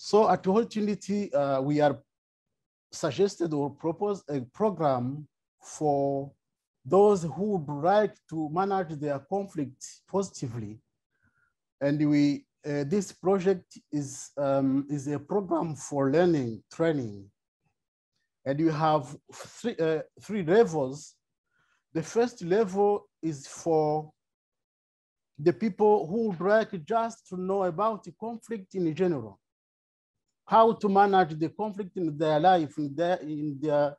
So at Holy Trinity, we are suggested or proposed a program for those who would like to manage their conflict positively. And this project is a program for learning, training. And you have three levels. The first level is for the people who would like just to know about the conflict in general, how to manage the conflict in their life, in their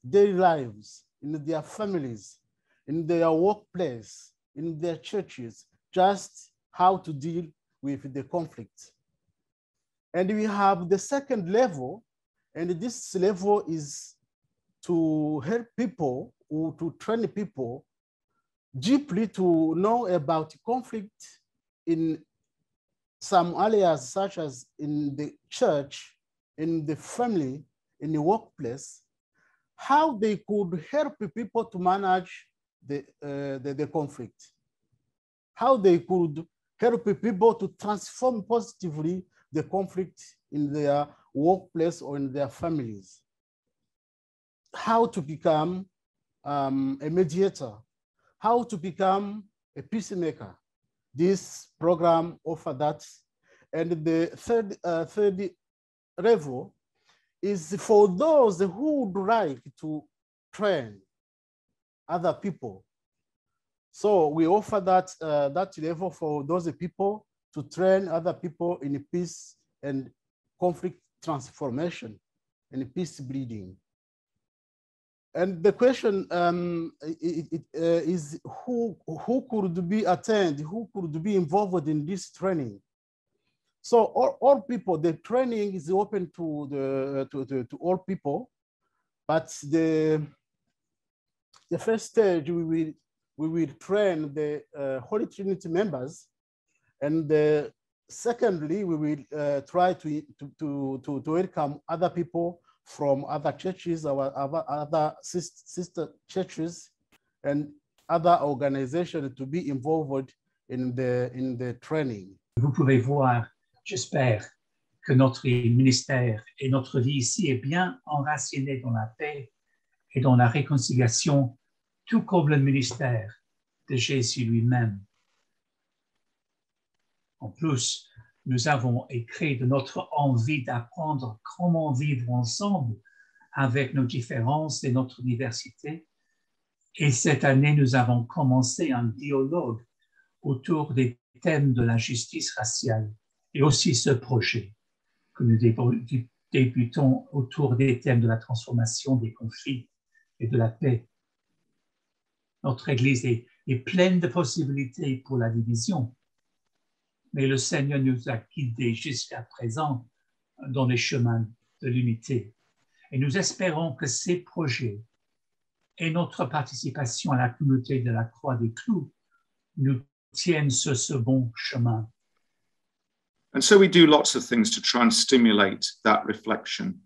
daily lives, in their families, in their workplace, in their churches, just how to deal with the conflict. And we have the second level, and this level is to help people or to train people deeply to know about conflict in some areas, such as in the church, in the family, in the workplace, how they could help people to manage the conflict, how they could help people to transform positively the conflict in their workplace or in their families, how to become a mediator, how to become a peacemaker. This program offers that. And the third level is for those who would like to train other people. So we offer that level for those people to train other people in peace and conflict transformation and peace building. And the question is who could be attend, who could be involved in this training? So all people, the training is open to all people, but the first stage we will train the Holy Trinity members, and secondly we will try to welcome other people from other churches, our other sister churches, and other organizations to be involved in the training. Vous pouvez voir, j'espère, que notre ministère et notre vie ici est bien enraciné dans la paix et dans la réconciliation, tout comme le ministère de Jésus lui-même. En plus, nous avons écrit de notre envie d'apprendre comment vivre ensemble avec nos différences et notre diversité. Et cette année, nous avons commencé un dialogue autour des thèmes de la justice raciale et aussi ce projet que nous débutons autour des thèmes de la transformation des conflits et de la paix. Notre Église est pleine de possibilités pour la division. Mais le Seigneur nous a guidés jusqu'à présent dans les chemins de l'unité. Et nous espérons que ces projets et notre participation à la communauté de la Croix des Clous nous tiennent sur ce bon chemin. And so we do lots of things to try and stimulate that reflection.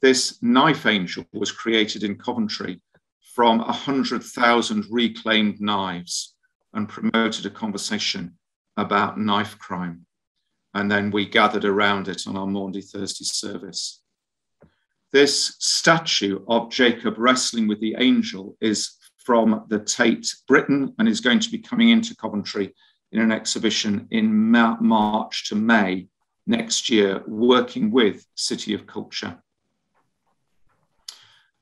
This knife angel was created in Coventry from 100,000 reclaimed knives and promoted a conversation about knife crime. And then we gathered around it on our Maundy Thursday service. This statue of Jacob wrestling with the angel is from the Tate, Britain, and is going to be coming into Coventry in an exhibition in March to May next year, working with City of Culture.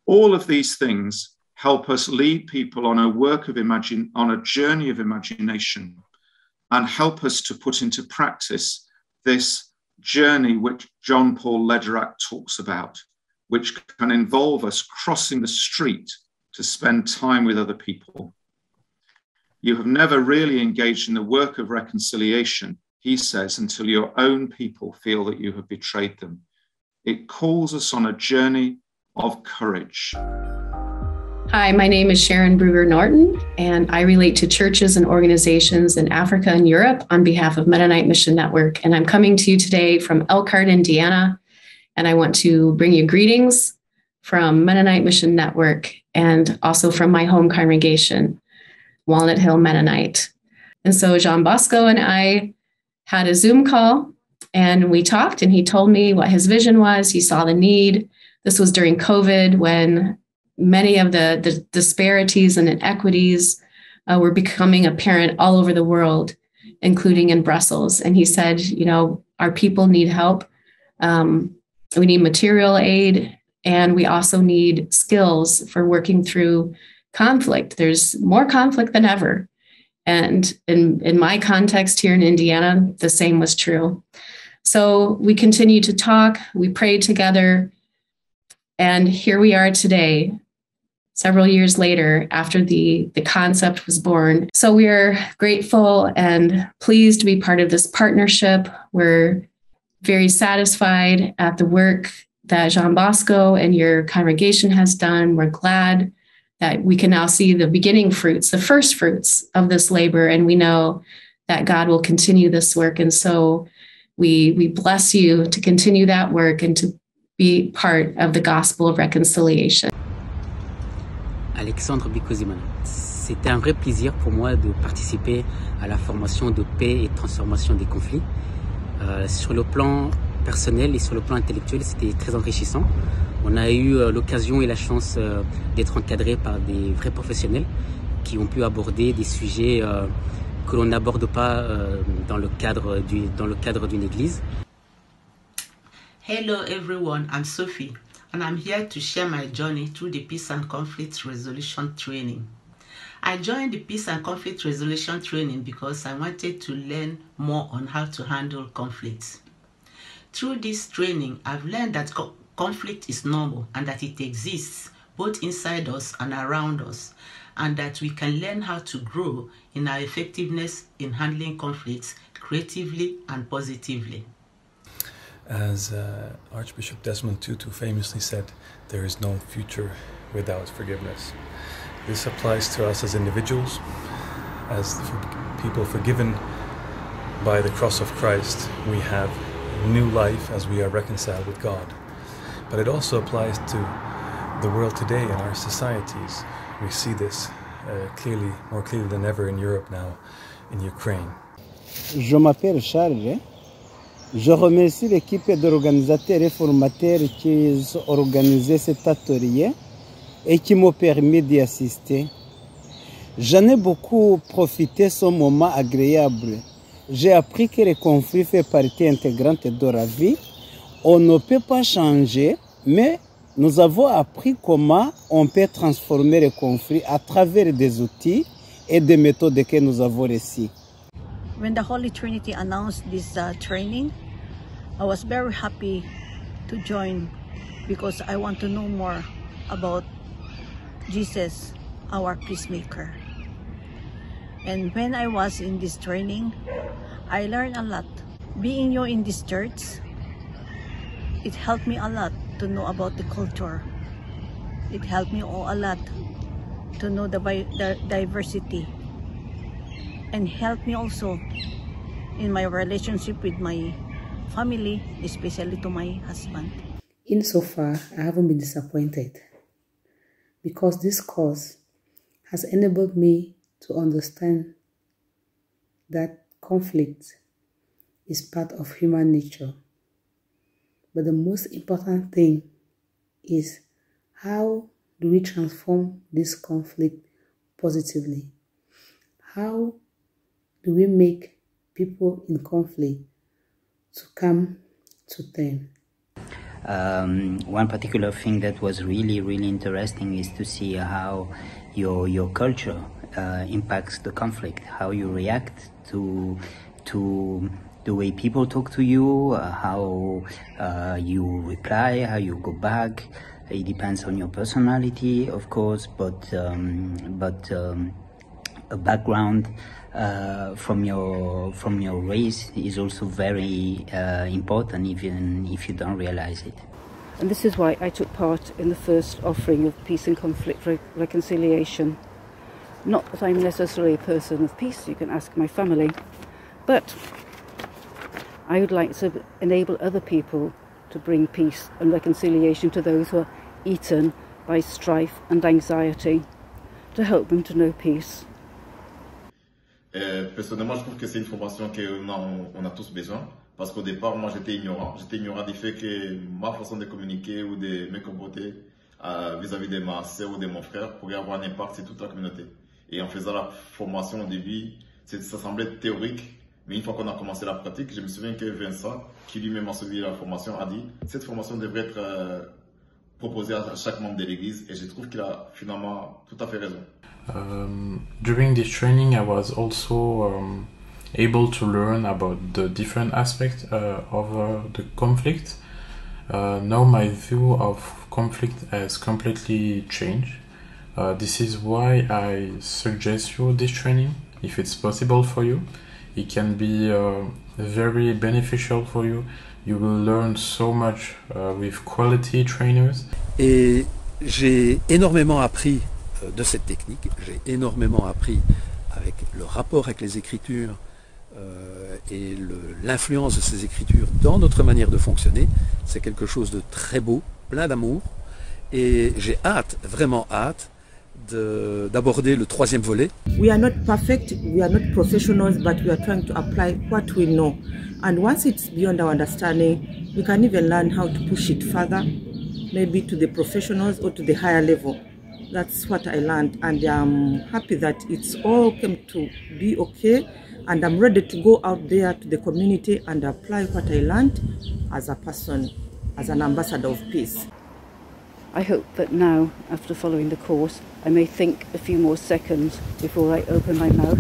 All of these things help us lead people on a journey of imagination, and help us to put into practice this journey which John Paul Lederach talks about, which can involve us crossing the street to spend time with other people. You have never really engaged in the work of reconciliation, he says, until your own people feel that you have betrayed them. It calls us on a journey of courage. Hi, my name is Sharon Bruger Norton, and I relate to churches and organizations in Africa and Europe on behalf of Mennonite Mission Network. And I'm coming to you today from Elkhart, Indiana, and I want to bring you greetings from Mennonite Mission Network and also from my home congregation, Walnut Hill Mennonite. And so Jean Bosco and I had a Zoom call, And we talked, and he told me what his vision was. He saw the need. This was during COVID, when many of the disparities and inequities were becoming apparent all over the world, including in Brussels. And he said, you know, our people need help. We need material aid, and we also need skills for working through conflict. There's more conflict than ever. And in my context here in Indiana, the same was true. So we continued to talk, we prayed together, and here we are today, several years later, after the concept was born. So we are grateful and pleased to be part of this partnership. We're very satisfied at the work that Jean Bosco and your congregation has done. We're glad that we can now see the beginning fruits, the first fruits of this labor, and we know that God will continue this work. And so we bless you to continue that work and to be part of the gospel of reconciliation. Alexandre Bikouzimana. C'était un vrai plaisir pour moi de participer à la formation de paix et de transformation des conflits. Sur le plan personnel et sur le plan intellectuel, c'était très enrichissant. On a eu l'occasion et la chance d'être encadrés par des vrais professionnels qui ont pu aborder des sujets que l'on n'aborde pas dans le cadre d'une église. Hello everyone, I'm Sophie, and I'm here to share my journey through the Peace and Conflict Resolution Training. I joined the Peace and Conflict Resolution Training because I wanted to learn more on how to handle conflicts. Through this training, I've learned that conflict is normal and that it exists both inside us and around us, and that we can learn how to grow in our effectiveness in handling conflicts creatively and positively. As Archbishop Desmond Tutu famously said, there is no future without forgiveness. This applies to us as individuals, as people forgiven by the cross of Christ. We have new life as we are reconciled with God. But it also applies to the world today and our societies. We see this clearly, more clearly than ever in Europe now, in Ukraine. Je m'appelle Charles. Je remercie l'équipe d'organisateurs et formateurs qui ont organisé cet atelier et qui m'ont permis d'y assister. J'en ai beaucoup profité de ce moment agréable. J'ai appris que le conflit fait partie intégrante de la vie. On ne peut pas changer, mais nous avons appris comment on peut transformer le conflit à travers des outils et des méthodes que nous avons reçues. When the Holy Trinity announced this training, I was very happy to join because I want to know more about Jesus, our peacemaker. And when I was in this training, I learned a lot. Being new in this church, it helped me a lot to know about the culture. It helped me a lot to know the diversity, and helped me also in my relationship with my family, especially to my husband. Insofar, I haven't been disappointed because this course has enabled me to understand that conflict is part of human nature. But the most important thing is, how do we transform this conflict positively? How do we make people in conflict to come to them? One particular thing that was really interesting is to see how your culture impacts the conflict, how you react to the way people talk to you, how you reply, how you go back. It depends on your personality, of course, but a background from your race is also very important, even if you don't realize it. And this is why I took part in the first offering of peace and conflict reconciliation. Not that I'm necessarily a person of peace, you can ask my family, but I would like to enable other people to bring peace and reconciliation to those who are eaten by strife and anxiety, to help them to know peace. Personnellement, je trouve que c'est une formation qu'on a tous besoin Parce qu'au départ, moi, j'étais ignorant. J'étais ignorant du fait que ma façon de communiquer ou de me comporter vis-à-vis de ma sœur ou de mon frère pourrait avoir un impact sur toute la communauté. Et en faisant la formation au début, ça semblait théorique. Mais une fois qu'on a commencé la pratique, je me souviens que Vincent, qui lui-même a suivi la formation, a dit « Cette formation devrait être proposée à chaque membre de l'Église. » Et je trouve qu'il a finalement tout à fait raison. During this training, I was also able to learn about the different aspects of the conflict. Now my view of conflict has completely changed. This is why I suggest you this training, if it's possible for you. It can be very beneficial for you. You will learn so much with quality trainers. Et j'ai énormément appris de cette technique. J'ai énormément appris avec le rapport avec les Écritures et l'influence de ces Écritures dans notre manière de fonctionner. C'est quelque chose de très beau, plein d'amour. Et j'ai hâte, vraiment hâte, d'aborder le troisième volet. We are not perfect, we are not professionals, but we are trying to apply what we know. And once it's beyond our understanding, we can even learn how to push it further, maybe to the professionals or to the higher level. That's what I learned, and I'm happy that it's all came to be okay, and I'm ready to go out there to the community and apply what I learned as a person, as an ambassador of peace. I hope that now, after following the course, I may think a few more seconds before I open my mouth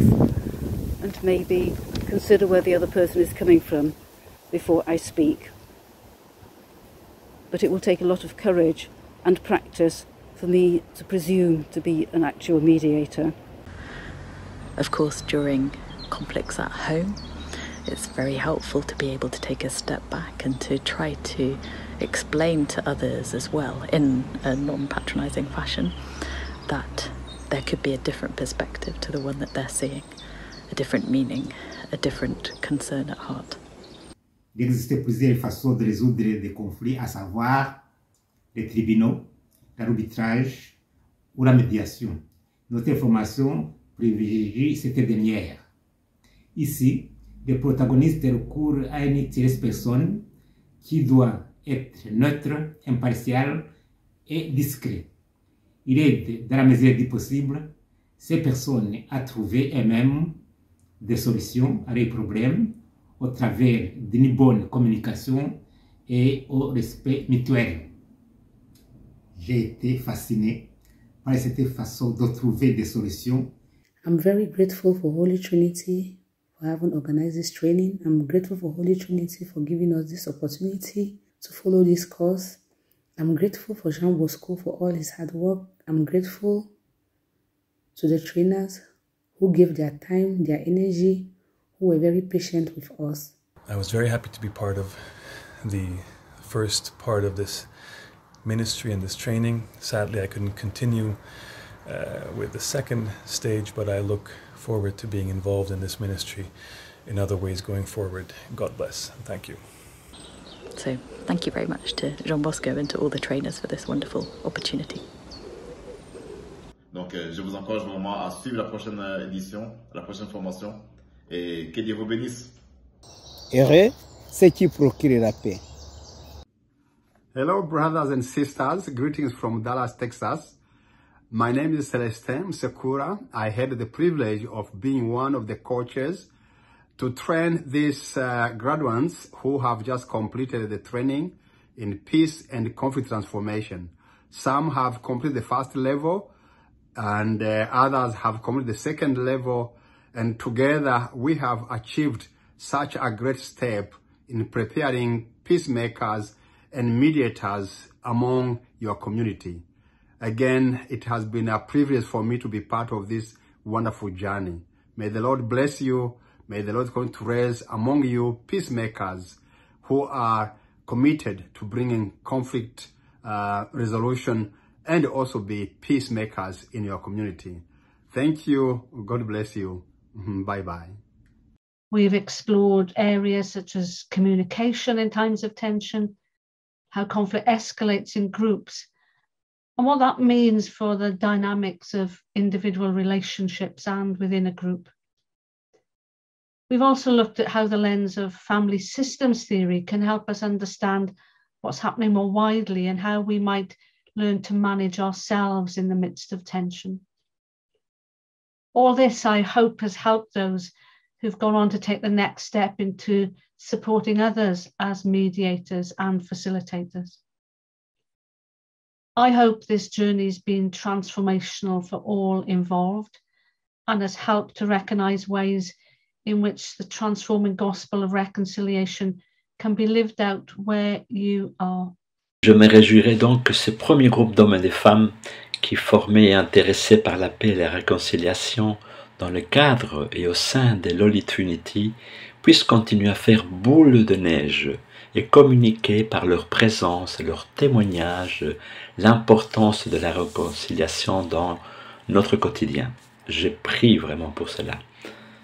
and maybe consider where the other person is coming from before I speak. But it will take a lot of courage and practice for me to presume to be an actual mediator. Of course, during conflicts at home, it's very helpful to be able to take a step back and to try to explain to others as well, in a non-patronising fashion, that there could be a different perspective to the one that they're seeing, a different meaning, a different concern at heart. Il existe plusieurs façons de résoudre des conflits, à savoir les tribunaux, l'arbitrage ou la médiation. Notre formation privilégie cette dernière. Ici, le protagoniste recourt à une tierce personne qui doit être neutre, impartial et discret. Il aide, dans la mesure du possible, ces personnes à trouver elles-mêmes des solutions à leurs problèmes au travers d'une bonne communication et au respect mutuel. J'ai été fasciné par cette façon de trouver des solutions. I'm very grateful for Holy Trinity for having organized this training. I'm grateful for Holy Trinity for giving us this opportunity to follow this course. I'm grateful for Jean Bosco for all his hard work. I'm grateful to the trainers who gave their time, their energy, who were very patient with us. I was very happy to be part of the first part of this ministry and this training. Sadly, I couldn't continue with the second stage, but I look forward to being involved in this ministry in other ways going forward. God bless and thank you. So thank you very much to Jean Bosco and to all the trainers for this wonderful opportunity. Donc je vous encourage vraiment à suivre la prochaine édition, la prochaine formation, et que Dieu vous bénisse. Heureux, c'est qui procure la paix. Hello, brothers and sisters. Greetings from Dallas, Texas. My name is Celestin Sekura. I had the privilege of being one of the coaches to train these graduates who have just completed the training in peace and conflict transformation. Some have completed the first level and others have completed the second level. And together we have achieved such a great step in preparing peacemakers and mediators among your community. Again, it has been a privilege for me to be part of this wonderful journey. May the Lord bless you. May the Lord continue to raise among you peacemakers who are committed to bringing conflict resolution and also be peacemakers in your community. Thank you. God bless you. Bye-bye. We've explored areas such as communication in times of tension, how conflict escalates in groups, and what that means for the dynamics of individual relationships and within a group. We've also looked at how the lens of family systems theory can help us understand what's happening more widely and how we might learn to manage ourselves in the midst of tension. All this, I hope, has helped those who've gone on to take the next step into supporting others as mediators and facilitators. I hope this journey's been transformational for all involved and has helped to recognise ways in which the transforming gospel of reconciliation can be lived out where you are. Je me réjouirai donc que ces premiers groupes d'hommes et de femmes qui, formés et intéressés par la paix et la réconciliation dans le cadre et au sein de l'Holy Trinity, puissent continuer à faire boule de neige et communiquer par leur présence et leur témoignage l'importance de la réconciliation dans notre quotidien. Je prie vraiment pour cela.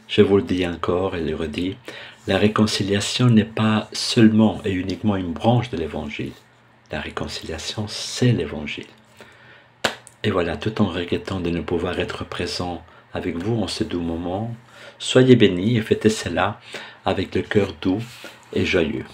Je vous le dis encore et le redis, la réconciliation n'est pas seulement et uniquement une branche de l'Évangile. La réconciliation, c'est l'Évangile. Et voilà, tout en regrettant de ne pouvoir être présent avec vous en ce doux moment, soyez bénis et fêtez cela avec le cœur doux et joyeux.